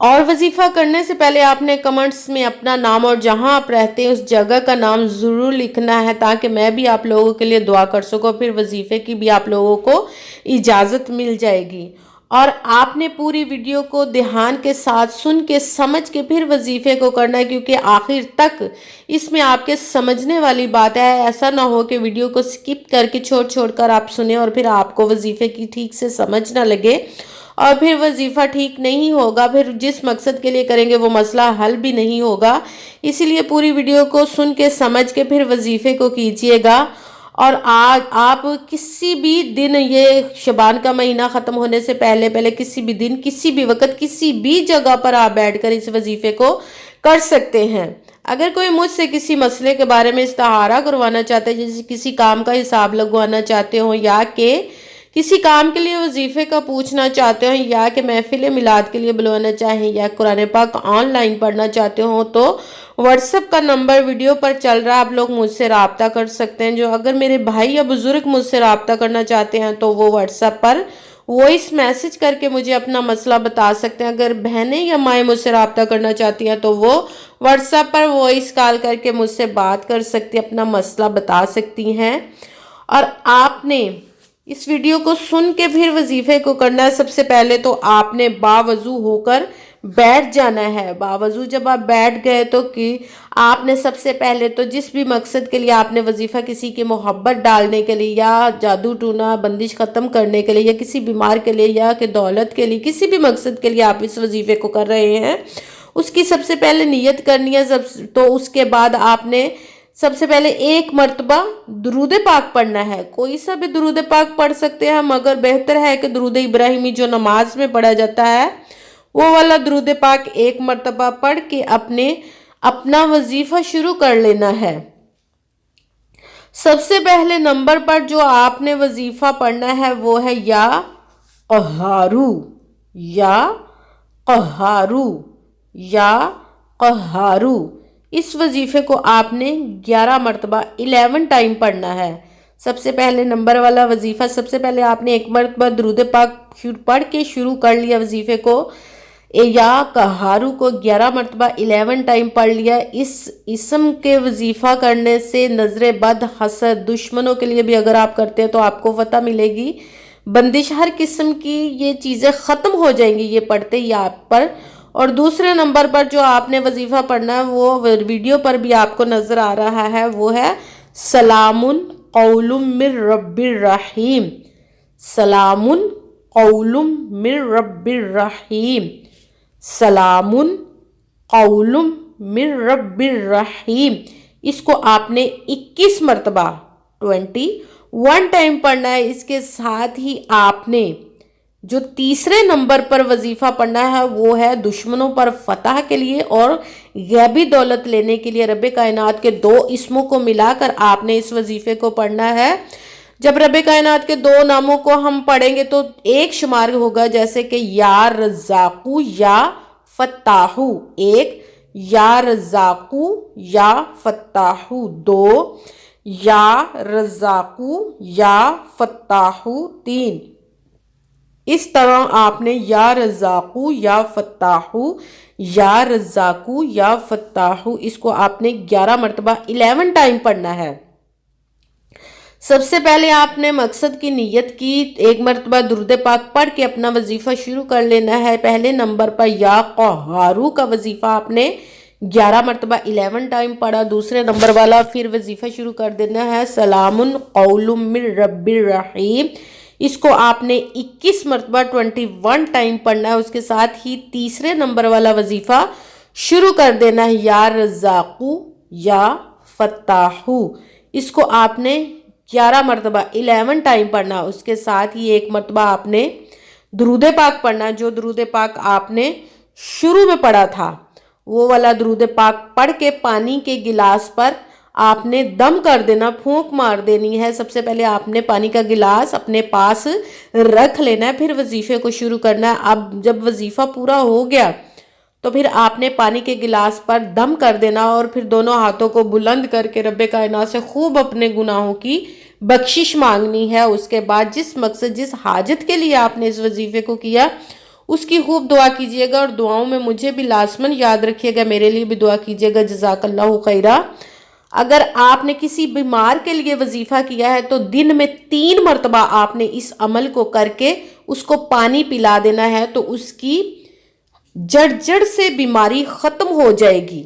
اور وظیفہ کرنے سے پہلے آپ نے کمنٹس میں اپنا نام اور جہاں آپ رہتے ہیں اس جگہ کا نام ضرور لکھنا ہے، تاکہ میں بھی آپ لوگوں کے لیے دعا کر سکوں، پھر وظیفے کی بھی آپ لوگوں کو اجازت مل جائے گی۔ اور آپ نے پوری ویڈیو کو دھیان کے ساتھ سن کے سمجھ کے پھر وظیفے کو کرنا ہے، کیونکہ آخر تک اس میں آپ کے سمجھنے والی بات ہے۔ ایسا نہ ہو کہ ویڈیو کو سکپ کر کے چھوڑ کر آپ سنیں اور پھر آپ کو وظیفے کی ٹھیک سے سمجھ نہ لگے اور پھر وظیفہ ٹھیک نہیں ہوگا، پھر جس مقصد کے لیے کریں گے وہ مسئلہ حل بھی نہیں ہوگا۔ اسی لیے پوری ویڈیو کو سن کے سمجھ کے پھر وظیفے کو کیجئے گا۔ اور آج آپ کسی بھی دن، یہ شعبان کا مہینہ ختم ہونے سے پہلے کسی بھی دن، کسی بھی وقت، کسی بھی جگہ پر آپ بیٹھ کر اس وظیفے کو کر سکتے ہیں۔ اگر کوئی مجھ سے کسی مسئلے کے بارے میں استخارہ کروانا چاہتے ہیں، جیسے کسی کام کا حساب لگوانا چاہتے ہوں، یا کہ کسی کام کے لیے وظیفے کا پوچھنا چاہتے ہوں، یا کہ محفل میلاد کے لیے بلوانا چاہیں، یا قرآن پاک آن لائن پڑھنا چاہتے ہوں، تو واٹس ایپ کا نمبر ویڈیو پر چل رہا ہے، آپ لوگ مجھ سے رابطہ کر سکتے ہیں۔ جو اگر میرے بھائی یا بزرگ مجھ سے رابطہ کرنا چاہتے ہیں تو وہ واٹس ایپ پر وائس میسج کر کے مجھے اپنا مسئلہ بتا سکتے ہیں۔ اگر بہنیں یا مائیں مجھ سے رابطہ کرنا چاہتی ہیں تو وہ واٹس ایپ پر وائس کال کر کے مجھ سے بات کر سکتی، اپنا مسئلہ بتا سکتی ہیں۔ اور آپ نے اس ویڈیو کو سن کے پھر وظیفے کو کرنا ہے۔ سب سے پہلے تو آپ نے باوضو ہو کر بیٹھ جانا ہے۔ باوضو جب آپ بیٹھ گئے تو آپ نے سب سے پہلے تو جس بھی مقصد کے لیے آپ نے وظیفہ، کسی کی محبت ڈالنے کے لیے، یا جادو ٹونا بندش ختم کرنے کے لیے، یا کسی بیمار کے لیے، یا کہ دولت کے لیے، کسی بھی مقصد کے لیے آپ اس وظیفے کو کر رہے ہیں، اس کی سب سے پہلے نیت کرنی ہے۔ تو اس کے بعد آپ نے سب سے پہلے ایک مرتبہ درود پاک پڑھنا ہے۔ کوئی سا بھی درود پاک پڑھ سکتے ہیں، مگر بہتر ہے کہ درود ابراہیمی جو نماز میں پڑھا جاتا ہے وہ والا درود پاک ایک مرتبہ پڑھ کے اپنا وظیفہ شروع کر لینا ہے۔ سب سے پہلے نمبر پر جو آپ نے وظیفہ پڑھنا ہے وہ ہے یا قہارو، یا قہارو، یا قہارو۔ اس وظیفے کو آپ نے 11 مرتبہ 11 ٹائم پڑھنا ہے۔ سب سے پہلے نمبر والا وظیفہ، سب سے پہلے آپ نے ایک مرتبہ درود پاک پڑھ کے شروع کر لیا وظیفے کو، یا قہارو کو 11 مرتبہ 11 ٹائم پڑھ لیا۔ اس اسم کے وظیفہ کرنے سے نظر بد، حسد، دشمنوں کے لیے بھی اگر آپ کرتے ہیں تو آپ کو فتح ملے گی، بندش ہر قسم کی یہ چیزیں ختم ہو جائیں گی یہ پڑھتے ہی آپ پر۔ اور دوسرے نمبر پر جو آپ نے وظیفہ پڑھنا ہے وہ ویڈیو پر بھی آپ کو نظر آ رہا ہے، وہ ہے سلام قول من رب الرحیم۔ سلام قول من رب الرحیم، سلام قول من رب الرحیم۔ اس کو آپ نے 21 مرتبہ 21 ٹائم پڑھنا ہے۔ اس کے ساتھ ہی آپ نے جو تیسرے نمبر پر وظیفہ پڑھنا ہے وہ ہے دشمنوں پر فتح کے لیے اور غیبی دولت لینے کے لیے۔ رب کائنات کے 2 اسموں کو ملا کر آپ نے اس وظیفے کو پڑھنا ہے۔ جب رب کائنات کے 2 ناموں کو ہم پڑھیں گے تو ایک شمار ہوگا، جیسے کہ یا رزاقو یا فتاحو، ایک، یا رزاقو یا فتاحو، 2، یا رزاقو یا فتاحو، 3۔ اس طرح آپ نے یا رزاقو یا فتاحو، یا رزاقو یا فتاحو، اس کو آپ نے 11 مرتبہ 11 ٹائم پڑھنا ہے۔ سب سے پہلے آپ نے مقصد کی نیت کی، ایک مرتبہ درود پاک پڑھ کے اپنا وظیفہ شروع کر لینا ہے۔ پہلے نمبر پر یا قہارو کا وظیفہ آپ نے 11 مرتبہ 11 ٹائم پڑھا۔ دوسرے نمبر والا پھر وظیفہ شروع کر دینا ہے سلام قول من رب الرحیم، اس کو آپ نے 21 مرتبہ 21 ٹائم پڑھنا ہے۔ اس کے ساتھ ہی تیسرے نمبر والا وظیفہ شروع کر دینا ہے یا رزاقو یا فتاحو، اس کو آپ نے 11 مرتبہ 11 ٹائم پڑھنا۔ اس کے ساتھ ہی ایک مرتبہ آپ نے درود پاک پڑھنا، جو درود پاک آپ نے شروع میں پڑھا تھا وہ والا درود پاک پڑھ کے پانی کے گلاس پر آپ نے دم کر دینا، پھونک مار دینی ہے۔ سب سے پہلے آپ نے پانی کا گلاس اپنے پاس رکھ لینا ہے، پھر وظیفے کو شروع کرنا ہے۔ اب جب وظیفہ پورا ہو گیا تو پھر آپ نے پانی کے گلاس پر دم کر دینا اور پھر دونوں ہاتھوں کو بلند کر کے رب کائنات سے خوب اپنے گناہوں کی بخشش مانگنی ہے۔ اس کے بعد جس مقصد، جس حاجت کے لیے آپ نے اس وظیفے کو کیا اس کی خوب دعا کیجیے گا، اور دعاؤں میں مجھے بھی لازماً یاد رکھیے گا، میرے لیے بھی دعا کیجیے گا۔ جزاک اللہ خیرہ۔ اگر آپ نے کسی بیمار کے لیے وظیفہ کیا ہے تو دن میں 3 مرتبہ آپ نے اس عمل کو کر کے اس کو پانی پلا دینا ہے، تو اس کی جڑ جڑ سے بیماری ختم ہو جائے گی۔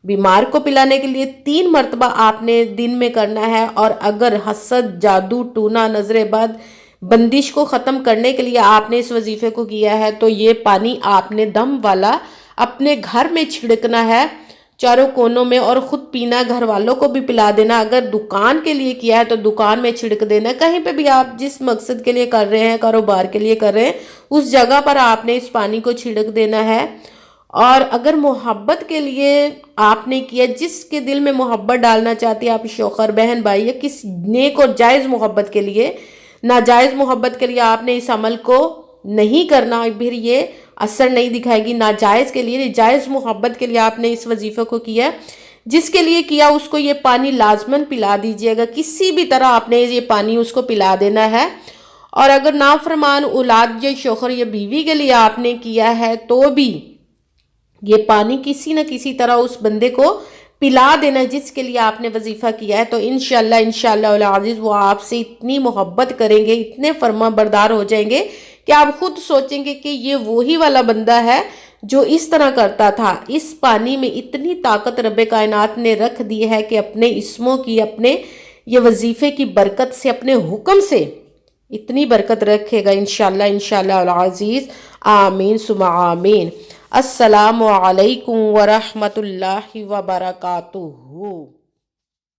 بیمار کو پلانے کے لیے 3 مرتبہ آپ نے دن میں کرنا ہے، اور اگر حسد، جادو ٹونا، نظر بد، بندش کو ختم کرنے کے لیے آپ نے اس وظیفے کو کیا ہے تو یہ پانی آپ نے دم والا اپنے گھر میں چھڑکنا ہے چاروں کونوں میں، اور خود پینا، گھر والوں کو بھی پلا دینا۔ اگر دکان کے لیے کیا ہے تو دکان میں چھڑک دینا، کہیں پہ بھی آپ جس مقصد کے لیے کر رہے ہیں، کاروبار کے لیے کر رہے ہیں، اس جگہ پر آپ نے اس پانی کو چھڑک دینا ہے۔ اور اگر محبت کے لیے آپ نے کیا، جس کے دل میں محبت ڈالنا چاہتی ہے، آپ شوہر، بہن، بھائی، یا کس نیک اور جائز محبت کے لیے، ناجائز محبت کے لیے آپ نے اس عمل کو نہیں کرنا، پھر یہ اثر نہیں دکھائے گی۔ ناجائز کے لیے، جائز محبت کے لیے آپ نے اس وظیفے کو کیا، جس کے لیے کیا اس کو یہ پانی لازماً پلا دیجئے گا، کسی بھی طرح آپ نے یہ پانی اس کو پلا دینا ہے۔ اور اگر نافرمان اولاد یا شوہر یا بیوی کے لیے آپ نے کیا ہے تو بھی یہ پانی کسی نہ کسی طرح اس بندے کو پلا دینا جس کے لیے آپ نے وظیفہ کیا ہے، تو انشاءاللہ العزیز وہ آپ سے اتنی محبت کریں گے، اتنے فرما بردار ہو جائیں گے کہ آپ خود سوچیں گے کہ یہ وہی والا بندہ ہے جو اس طرح کرتا تھا۔ اس پانی میں اتنی طاقت رب کائنات نے رکھ دی ہے کہ اپنے اسموں کی، اپنے یہ وظیفے کی برکت سے، اپنے حکم سے اتنی برکت رکھے گا انشاءاللہ العزیز۔ آمین ثم آمین۔ السلام علیکم ورحمۃ اللہ وبرکاتہ۔